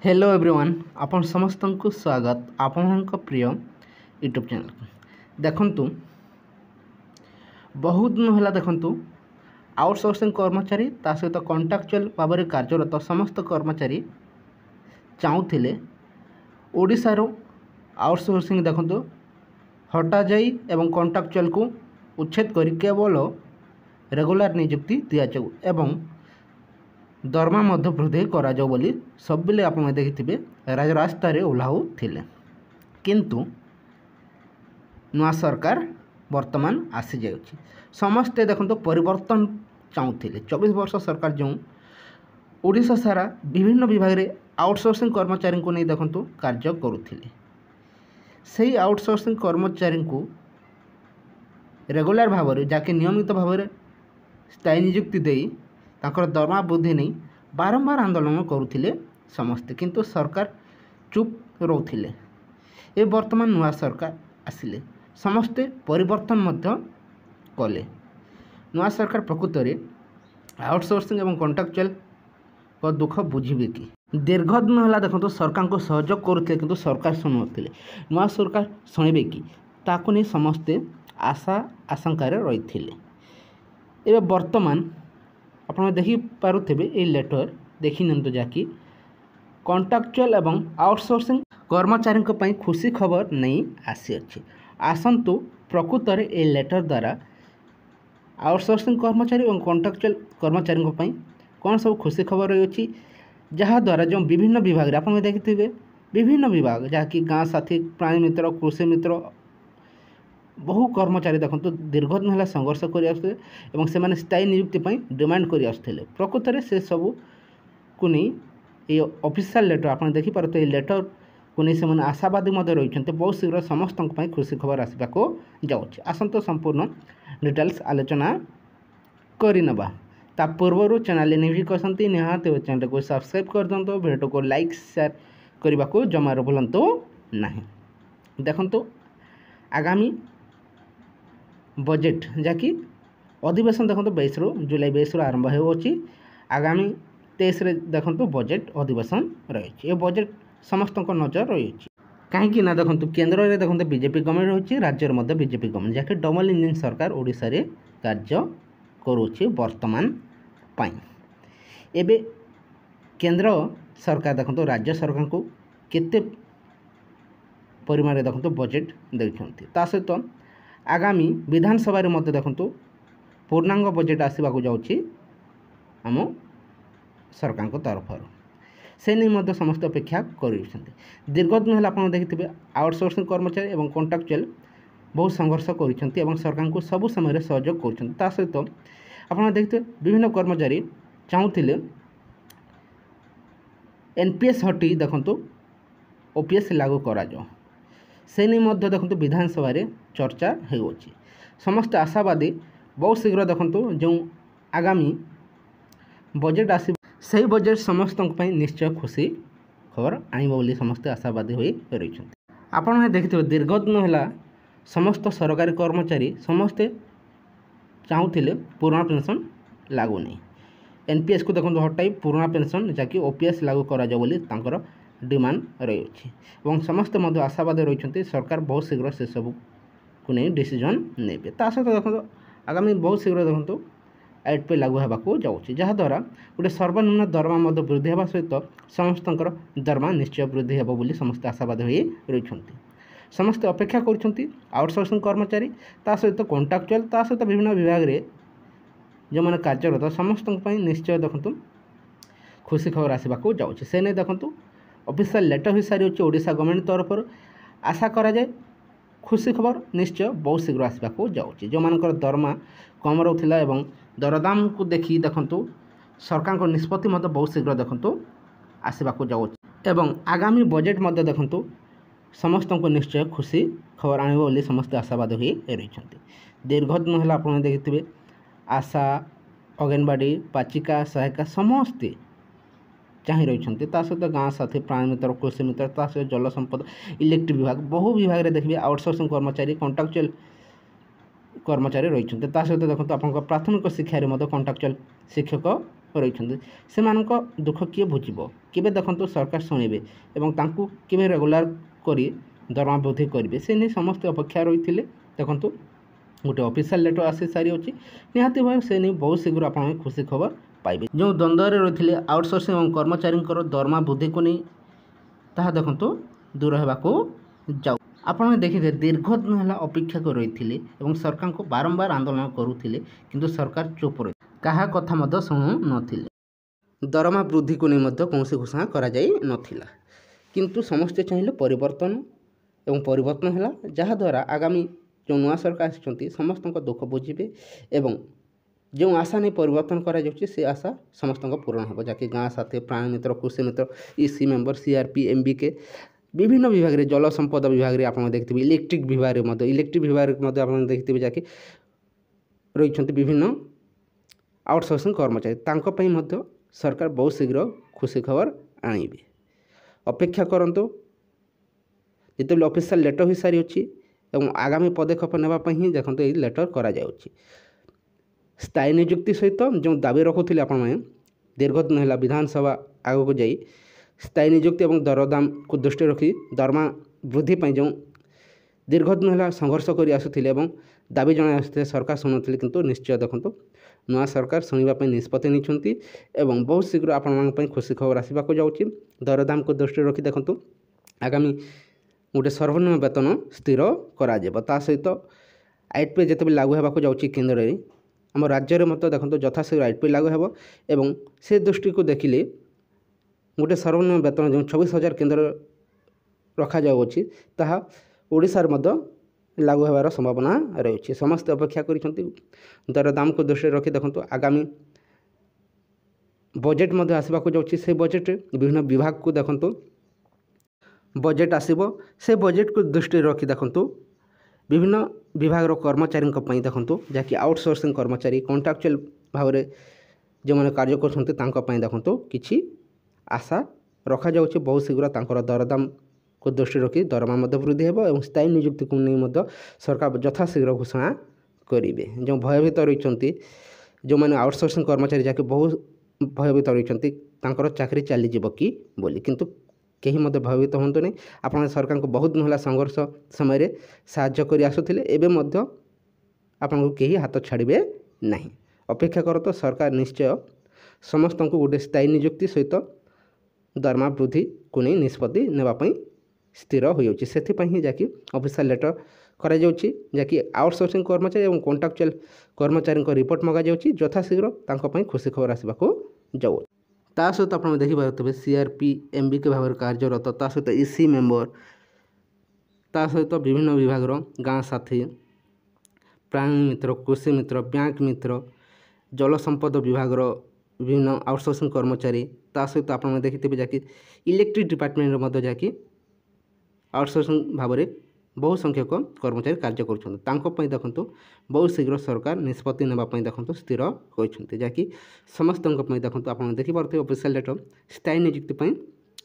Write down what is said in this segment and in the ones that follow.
Hello everyone आपण समस्त को स्वागत आपण प्रिय यूट्यूब चैनल को देखंतु बहुत दिन है देखंतु आउटसोर्सिंग कर्मचारी ता सहित कॉन्ट्रैक्चुअल भाव में कार्यरत समस्त कर्मचारी चाहूले ओडिशार आउटसोर्सिंग देखंतु हटा जाई एवं कॉन्ट्रैक्चुअल को उच्छेद कर केवल रेगुलर नियुक्ति दि जाऊ एवं दरमा मध्य वृद्धि करा जाऊ बोली सबले आप देखिथे राजरास्ता ओह्लाऊ किंतु नुआ सरकार वर्तमान आसी जाए समस्ते देखो परिवर्तन चाहूले 24 वर्ष सरकार जो ओडिशा सारा विभिन्न विभाग में आउटसोर्सिंग कर्मचारी को नहीं देखो कार्य करुले से आउटसोर्सिंग कर्मचारी को रेगुलर भाव में जहाँकि नियमित भाव में स्थायी नियुक्ति दे तांकर दरमा वृद्धि नहीं बारंबार आंदोलन करुले समस्ते किंतु सरकार चुप रोथिले ए वर्तमान नुआ सरकार आसिले समस्ते परिवर्तन मध्य कले नुआ सरकार प्रकृत में आउटसोर्सिंग एवं कॉन्ट्रैक्चुअल को दुख बुझे कि दीर्घ दिन है देखो सरकार को सहयोग करुले किंतु सरकार शुणुले नुआ सरकार शुणे कि ताकू नहीं समस्ते आशा आशंकार रही ए वर्तमान आपड़ देखिपे ये लेटर देखी निंतु जहाँकि कॉन्ट्रैक्चुअल एवं आउटसोर्सिंग कर्मचारी खुशी खबर नहीं आसी अच्छी आसतु प्रकृत में ये लेटर द्वारा आउटसोर्सिंग कर्मचारी और कॉन्ट्रैक्चुअल कर्मचारी कौन सब खुशी खबर रही जहाँद्वारा जो विभिन्न विभाग आप देखिथे विभिन्न विभाग जहाँकि गाँ साथी प्राणी मित्र कृषि मित्र बहु कर्मचारी देखो दीर्घ दिन है संघर्ष कर स्थायी नियुक्ति डिमांड कर प्रकृत में से सब को नहीं ये ऑफिशियल लेटर आप देखिपे लेटर को नहीं से आशावादी रही बहुत शीघ्र समस्त खुशी खबर आसवाक जाऊँगी आसतु संपूर्ण डिटेल्स आलोचना करनवा ता पूर्व चैनल नहीं करते निहाती चैनल को सब्सक्राइब कर दिखाँ वीडियो को लाइक शेयर करने को जमार भूलु ना देखु आगामी बजेट जहाँकि अधिवेशन देखो 22 जुलाई 22 आरंभ होची आगामी 23 देखो बजेट अधिवेशन रही बजेट समस्त नजर रही कहीं ना देखो केन्द्र में देखो बीजेपी गवर्नमेंट रही राज्य में बीजेपी गवर्नमेंट जहाँकि डबल इंजिन सरकार ओडिशा रे कार्य करुच्ची वर्तमान एबे केन्द्र सरकार देखो राज्य सरकार को केते परिमाण देखो बजेट देखते ता सहित आगामी विधानसभा रे मध्य देखो पूर्णांग बजेट आसवाक जाऊँगी आम सरकार को तरफ से नहीं समस्त अपेक्षा कर दीर्घ दिन है आप देखिथे आउटसोर्सिंग कर्मचारी और कॉन्ट्रैक्चुअल बहुत संघर्ष कर सरकार को सब समय सहयोग कर सहित आप देखिथे विभिन्न कर्मचारी चाहूले एनपीएस हटी देखो ओपीएस लागू करा जाओ से नहीं देखो विधानसभा रे चर्चा हो समस्त आशावादी बहुत शीघ्र देखो जो आगामी बजेट आस से बजेट समस्त निश्चय खुशी खबर आने समस्ते आशावादी हो रही आपड़ देखिए दीर्घ दिन है समस्त सरकारी कर्मचारी समस्ते चाहूले पुराना पेंशन लागू नहीं एनपीएस को देखो हटाई पुराना पेंशन जहाँकि ओपीएस लागू करा जाओ बोली तांकर डिमांड रही समस्ते आशावादी रही सरकार बहुत शीघ्र से सब को नहीं डिसीजन ने सहित देखो आगामी बहुत शीघ्र देखो 8 पे लागू होगा जाऊँगी जहाँद्वारा गोटे सर्वनिम्न दरमा वृद्धि होगा सहित समस्त दरमा निश्चय वृद्धि होब बोली समस्त आशावादी हो रही समस्ते अपेक्षा कर आउटसोर्सिंग कर्मचारी ता सहित कॉन्ट्रैक्चुअल ता सहित विभिन्न विभाग में जो मैंने कार्यरत समस्त निश्चय देखो खुशी खबर आसवाक जाऊँगी से नहीं देखो ऑफिशियल लेटर हो सारी ओडिशा गवर्नमेंट तरफ आशा करा जाए खुशी खबर निश्चय बहुत शीघ्र आसवाक जाऊँगी जो मानकर दरमा कम रोला एवं दरदाम को देखी देखु सरकार को निष्पत्ति बहुत शीघ्र देखु आसवाक जाऊँगी एवं आगामी बजेट देखु समस्त को निश्चय खुशी खबर आने समस्त आशावादी हो रही दीर्घ दिन है आप देखिथे आशा अंगनवाड़ी पाचिका सहायिका समस्ते चाह रही सहित गाँ साथी प्राणी मित्र कृषि मित्र सहित जल संपद इलेक्ट्रिक विभाग बहु विभाग में देखिए आउटसोर्सिंग कर्मचारी कॉन्ट्रैक्चुअल कर्मचारी रही सहित देखो आप प्राथमिक शिक्षा कंट्राक्चुअल शिक्षक रही से दुख किए बुझब केवे देखो सरकार शुणे और केवे रेगुलार कर दरमा वृद्धि करेंगे से नहीं समस्त अपेक्षा रही थे देखो गोटे ऑफिशियल लेटर आसी सारी अच्छी निहाती भाव से नहीं बहुत शीघ्र आप खुशी खबर पाइबे। जो द्वंद्व रही है आउटसोर्सिंग और कर्मचारी दरमा वृद्धि को नहीं ताहा देखो दूर होगा जाऊ आपने देखिए दीर्घ दिन है अपेक्षा कर रही थे सरकार को बारंबार आंदोलन करुले किंतु सरकार चुप रही क्या कथा शुणु नथिले दरमा वृद्धि को नहीं कौन घोषणा करा जाई नथिला किंतु समस्ते चाहिए परिवर्तन एवं परिवर्तन है जहाद्वारा आगामी जो नुआ सरकार आसी समस्त दुख बुझे एवं जो आशा नहीं परिवर्तन करा से आशा समस्त पूरण हो जहाँकि गाँ साथी प्राणी मित्र कृषि मित्र ईसी मेंबर सीआरपी एमबीके विभिन्न विभाग में जल संपद विभाग में आप देखिए इलेक्ट्रिक विभाग में इलेक्ट्रिक विभाग में आप देखिए जहाँकि रही विभिन्न आउटसोर्सिंग कर्मचारी सरकार बहुत शीघ्र खुशी खबर आनिबे अपेक्षा करंतु जिते ऑफिशियल लेटर हो सारी अच्छी और आगामी पदक्षेप नापी ही देखते ये लेटर करा जाउछि स्थायी नियुक्ति सहित जो दाबी रखुले आपण मैंने दीर्घ दिन है विधानसभा आग को जाई स्थायी नियुक्ति और दरदाम को दृष्टि रखी दरमा वृद्धि जो दीर्घ दिन है संघर्ष कर आसुले दाबी जन आसुले सरकार शुणुले किंतु निश्चय देखो नुआ सरकार शुणापी निष्पत्ति नहीं बहुत शीघ्र आपण खुशी खबर आसवाक जाऊँगी दरदाम को दृष्टि रखी देखो आगामी गोटे सर्वनिम्न वेतन स्थिर करा सहित आईटीपी जिते लागू होगा जाऊँगी केन्द्र में आम राज्य में देखो यथाशीघ्र आईटीपी लागू हो एवं से दृष्टि को देखिले गोटे सर्वनिम्न वेतन जो 24,000 केन्द्र रखा जाऊँगी ताहा ओडिशार लागू होवार संभावना रही समस्त अपेक्षा कर दरदाम को दृष्टि रखी देखो आगामी बजेट आसवाक जाऊँगी से बजेट विभिन्न विभाग को देखो बजेट आसब से बजेट को दृष्टि रखी देखो विभिन्न विभाग कर्मचारी देखो जहाँकि आउटसोर्सिंग कर्मचारी कंट्राक्चुअल भाव में जो मैंने कार्य कर देखो कि आशा रखा जाऊँगी बहुत शीघ्र दरदाम को दृष्टि रखी दरमा वृद्धि हो स्थायी नियुक्ति को नहीं सरकार यथाशीघ्र घोषणा करेंगे जो भयभीत रही जो मैंने आउटसोर्सिंग कर्मचारी जहाँकि बहुत भयभीत रही चाकरी चलीज कि बोली किंतु कहीं भयभीत हूँ नहीं आप सरकार को बहुत दिन है संघर्ष समय साहाय्य कर आसुले एवं आपन को कहीं हाथ छाड़े ना अपेक्षा कर तो सरकार निश्चय समस्त को गोटे स्थायी नियुक्ति सहित दरमा वृद्धि को नहीं निष्पत्ति नापी स्थिर हो जाकि ऑफिशियल लेटर करा जाउछि जहाँकि आउटसोर्सिंग कर्मचारी और कंट्राक्चुअल कर्मचारी रिपोर्ट मगा जाउछि यथाशीघ्र खुशी खबर आसवाक जाऊ ता सहित आप देखिए सीआरपी एमबीके भाव में कार्यरत ता सहित ईसी मेंबर ता सहित विभिन्न विभाग गाँ साथी प्राणी मित्र कृषि मित्र बैंक मित्र जल संपद विभाग विभिन्न आउटसोर्सिंग कर्मचारी ता सहित आप देखिए जहाँकि इलेक्ट्रिक डिपार्टमेंट जहाँकि आउटसोर्सिंग भाव में बहुत संख्यक कर्मचारी कार्य कर देखो बहुत शीघ्र सरकार निष्पत्ति नापी देखो स्थिर होती जहाँकि समस्त देखो आप देखिए ऑफिशियल लेटर स्थायी नियुक्ति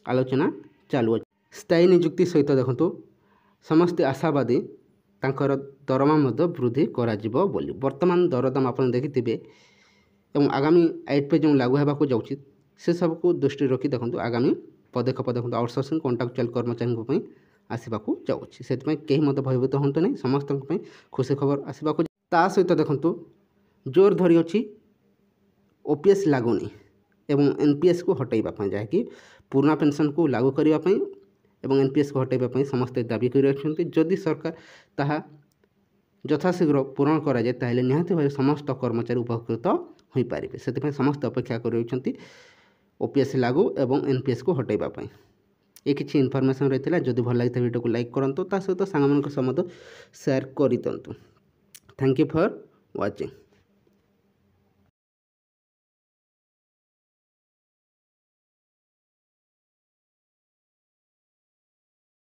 आलोचना चालू अच्छे स्थायी नियुक्ति सहित देखो समस्ते आशावादी तांकर दरमा वृद्धि करा बोली वर्तमान दरदाम आप देखिथे और आगामी आईटीपी जो लागू होगा जाऊँगी से सबको दृष्टि रखी देखो आगामी पदक्षेप देखो आउटसोर्सिंग कंट्राक्चुअल कर्मचारी आसवाक जाऊँगी से कहीं भयभीत हूँ नहीं समस्त खुशी खबर आसवाक सहित देखो जोर धरी अच्छी ओपीएस लागुनी एवं एनपीएस को हटाइबा जहाँकि पुराना पेंशन को लागू करने एवं एनपीएस को हटाइबा समस्ते दाबी कर जदि सरकार ताहा यथाशीघ्र पूरण कराए ताहले निहाती भाव समस्त कर्मचारी उपकृत हो पारे से समस्त अपेक्षा कर ओपीएस लागू एवं एनपीएस को हटाइबा ये किसी इनफॉरमेशन रही है जदि भल लगी वीडियो को लाइक करूँ ता सहित सांग सेयार कर दिंतु। Thank you for watching.